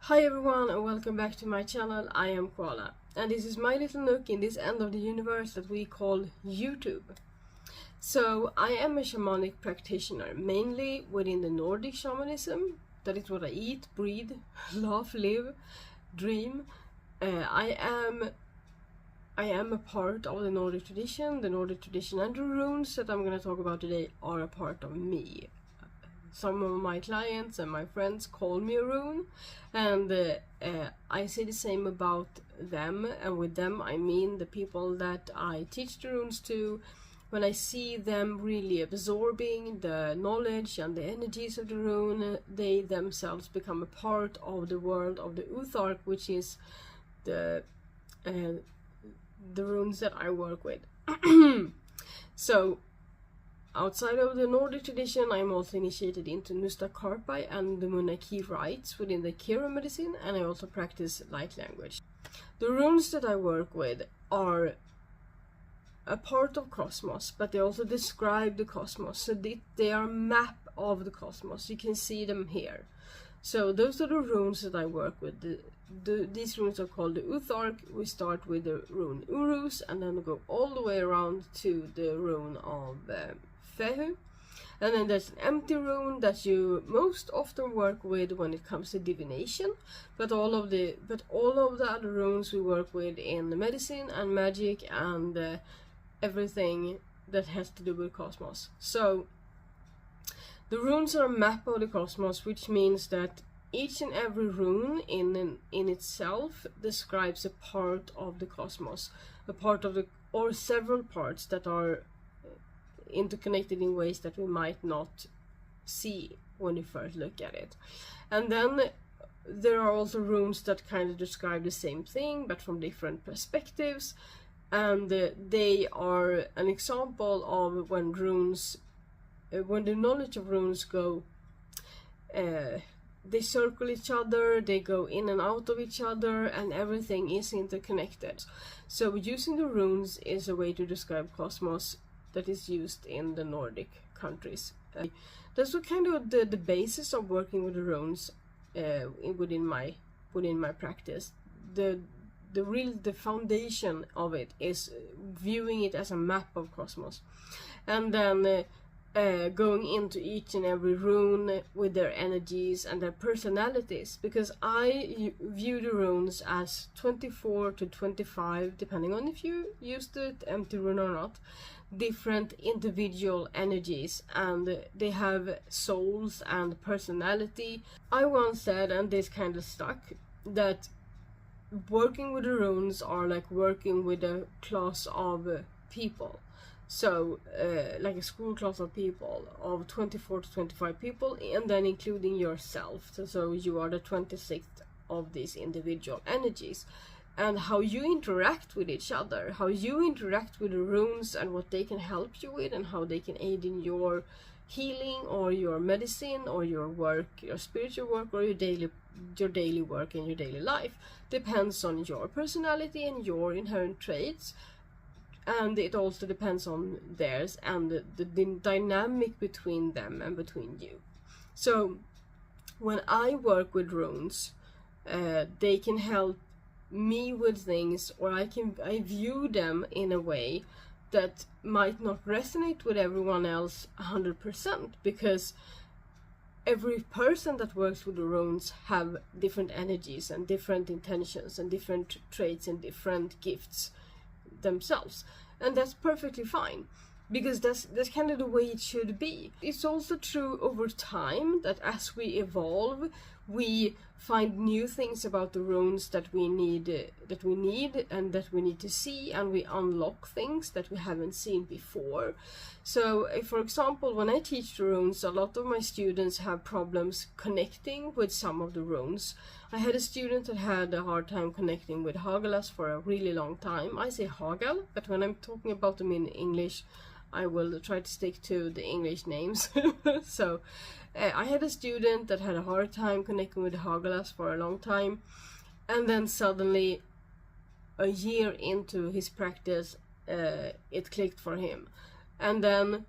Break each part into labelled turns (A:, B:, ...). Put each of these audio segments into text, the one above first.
A: Hi everyone and welcome back to my channel. I am Koala and this is my little nook in this end of the universe that we call YouTube. So I am a shamanic practitioner, mainly within the Nordic shamanism. That is what I eat, breathe, laugh, live, dream. I am a part of the Nordic tradition. The Nordic tradition and the runes that I'm going to talk about today are a part of me. Some of my clients and my friends call me a rune, and I say the same about them, and with them I mean the people that I teach the runes to. When I see them really absorbing the knowledge and the energies of the rune, they themselves become a part of the world of the Uthark, which is the runes that I work with. So outside of the Nordic tradition, I am also initiated into Nustakarpai and the Munaki rites within the Kira medicine, and I also practice light language. The runes that I work with are a part of cosmos, but they also describe the cosmos, so they are a map of the cosmos. You can see them here. So those are the runes that I work with. These runes are called the Uthark. We start with the rune Urus and then go all the way around to the rune of Fehu. And then there's an empty rune that you most often work with when it comes to divination, but all of the other runes we work with in the medicine and magic and everything that has to do with cosmos. So the runes are a map of the cosmos, which means that each and every rune in itself describes a part of the cosmos, a part of or several parts that are interconnected in ways that we might not see when you first look at it. And then there are also runes that kind of describe the same thing but from different perspectives, and they are an example of when the knowledge of runes go they circle each other, they go in and out of each other, and everything is interconnected. So using the runes is a way to describe cosmos that is used in the Nordic countries. That's what kind of the basis of working with the runes within my practice. The foundation of it is viewing it as a map of cosmos, and then going into each and every rune with their energies and their personalities, because I view the runes as 24 to 25, depending on if you used the empty rune or not, different individual energies, and they have souls and personality. I once said, and this kind of stuck, that working with the runes are like working with a class of people. So like a school class of people of 24 to 25 people, and then including yourself, so you are the 26th of these individual energies. And how you interact with each other, how you interact with the runes and what they can help you with, and how they can aid in your healing or your medicine or your work, your spiritual work, or your daily work in your daily life, depends on your personality and your inherent traits. And it also depends on theirs and the dynamic between them and between you. So when I work with runes, they can help me with things, or I view them in a way that might not resonate with everyone else 100%, because every person that works with the runes have different energies and different intentions and different traits and different gifts themselves, and that's perfectly fine, because that's kind of the way it should be. It's also true over time that as we evolve, we find new things about the runes that we need and that we need to see, and we unlock things that we haven't seen before. So for example, when I teach the runes, a lot of my students have problems connecting with some of the runes. I had a student that had a hard time connecting with Hagalas for a really long time. I say Hagal, but when I'm talking about them in English, I will try to stick to the English names. So I had a student that had a hard time connecting with Hagalas for a long time, and then suddenly, a year into his practice, it clicked for him. And then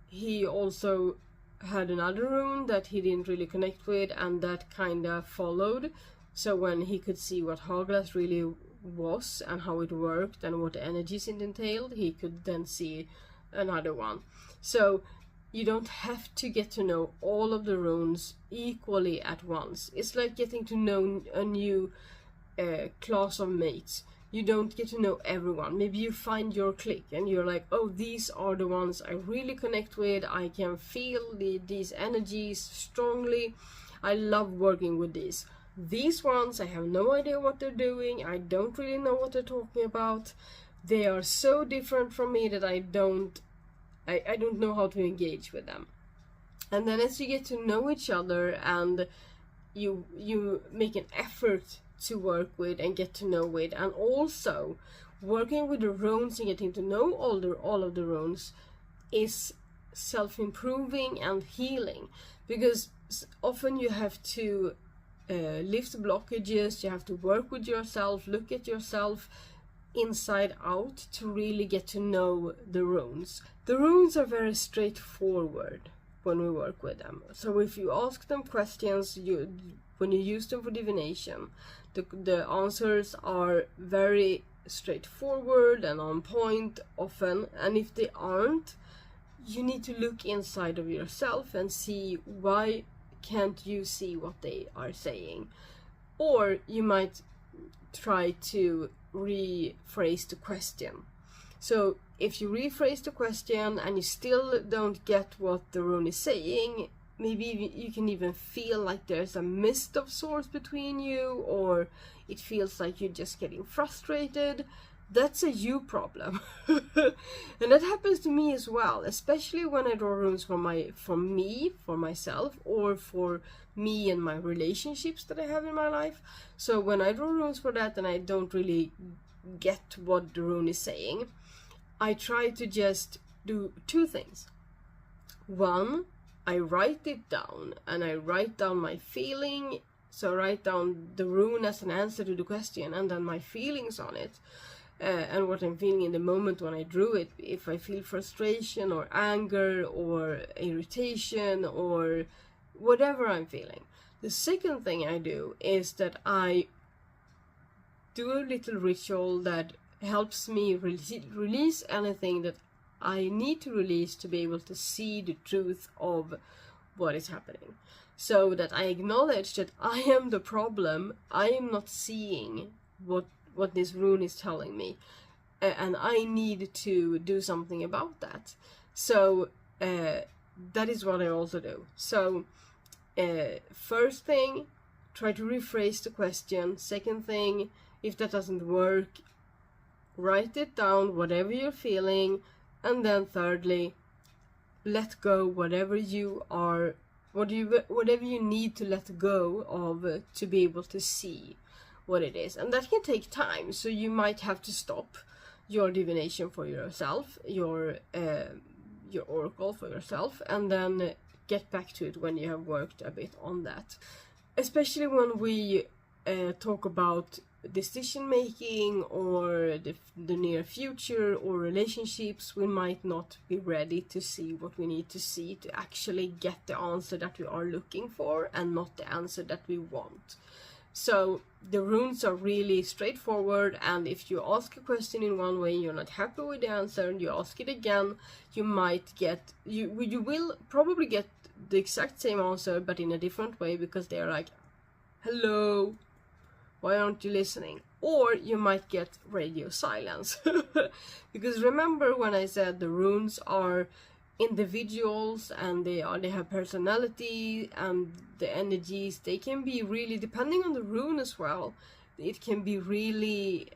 A: he also had another rune that he didn't really connect with, and that kind of followed. So when he could see what Hoglass really was and how it worked and what the energies it entailed, he could then see another one. So you don't have to get to know all of the runes equally at once. It's like getting to know a new class of mates. You don't get to know everyone. Maybe you find your clique and you're like, oh, these are the ones I really connect with. I can feel these energies strongly. I love working with these. These ones, I have no idea what they're doing. I don't really know what they're talking about. They are so different from me that I don't know how to engage with them. And then as you get to know each other and you make an effort to work with and get to know with, and also working with the runes and getting to know all of the runes is self-improving and healing, because often you have to lift blockages, you have to work with yourself, look at yourself inside out to really get to know the runes. The runes are very straightforward when we work with them. So if you ask them questions, when you use them for divination, the answers are very straightforward and on point often, and if they aren't, you need to look inside of yourself and see why can't you see what they are saying. Or you might try to rephrase the question. So if you rephrase the question and you still don't get what the rune is saying, maybe you can even feel like there's a mist of sorts between you, or it feels like you're just getting frustrated. That's a you problem. And that happens to me as well, especially when I draw runes for myself, or for me and my relationships that I have in my life. So when I draw runes for that and I don't really get what the rune is saying, I try to just do two things. One, I write it down and I write down my feeling. So I write down the rune as an answer to the question and then my feelings on it. And what I'm feeling in the moment when I drew it, if I feel frustration or anger or irritation or whatever I'm feeling. The second thing I do is that I do a little ritual that helps me release anything that I need to release to be able to see the truth of what is happening. So that I acknowledge that I am the problem, I am not seeing what this rune is telling me, and I need to do something about that. So that is what I also do. So first thing, try to rephrase the question. Second thing, if that doesn't work, write it down, whatever you're feeling. And then thirdly, let go whatever you need to let go of to be able to see what it is. And that can take time, so you might have to stop your divination for yourself, your oracle for yourself, and then get back to it when you have worked a bit on that. Especially when we talk about decision making or the near future or relationships, we might not be ready to see what we need to see to actually get the answer that we are looking for and not the answer that we want. So the runes are really straightforward, and if you ask a question in one way, you're not happy with the answer, and you ask it again, you will probably get the exact same answer but in a different way, because they're like, hello, why aren't you listening? Or you might get radio silence. Because remember when I said the runes are individuals and they have personality, and the energies, they can be really, depending on the rune as well, it can be really,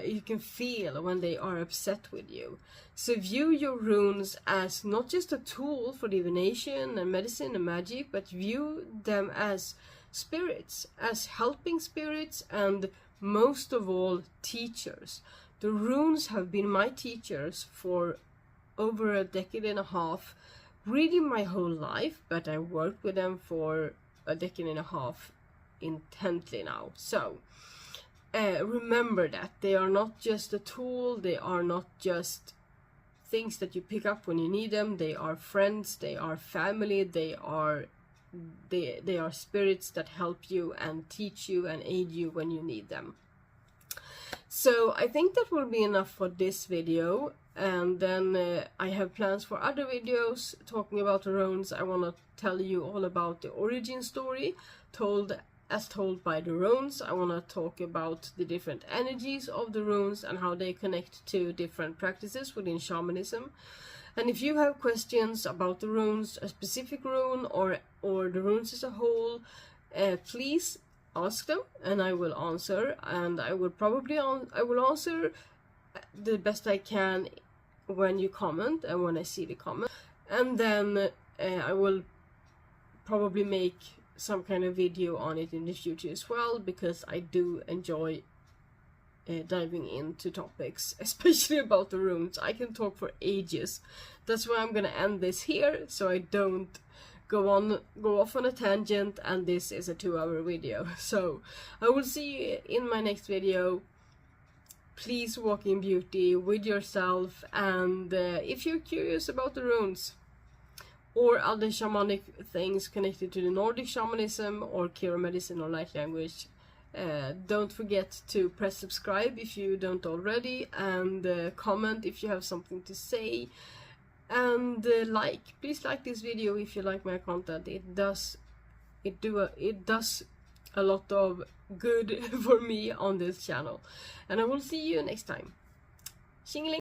A: you can feel when they are upset with you. So view your runes as not just a tool for divination and medicine and magic, but view them as spirits, as helping spirits, and most of all, teachers. The runes have been my teachers for over a decade and a half, really my whole life, but I worked with them for a decade and a half intently now. So remember that they are not just a tool, they are not just things that you pick up when you need them, they are friends, they are family, they are they are spirits that help you and teach you and aid you when you need them. So I think that will be enough for this video, and then I have plans for other videos talking about the runes. I want to tell you all about the origin story as told by the runes. I want to talk about the different energies of the runes and how they connect to different practices within shamanism. And if you have questions about the runes, a specific rune, or the runes as a whole, please ask them and I will answer. And I will answer the best I can when you comment and when I see the comment. And then I will probably make some kind of video on it in the future as well, because I do enjoy diving into topics, especially about the runes. I can talk for ages. That's why I'm gonna end this here, so I don't go off on a tangent, and this is a 2-hour video. So I will see you in my next video. Please walk in beauty with yourself, and if you're curious about the runes or other shamanic things connected to the Nordic shamanism or Kira medicine or light language, don't forget to press subscribe if you don't already, and comment if you have something to say, and please like this video if you like my content. It does a lot of good for me on this channel, and I will see you next time. Xingling.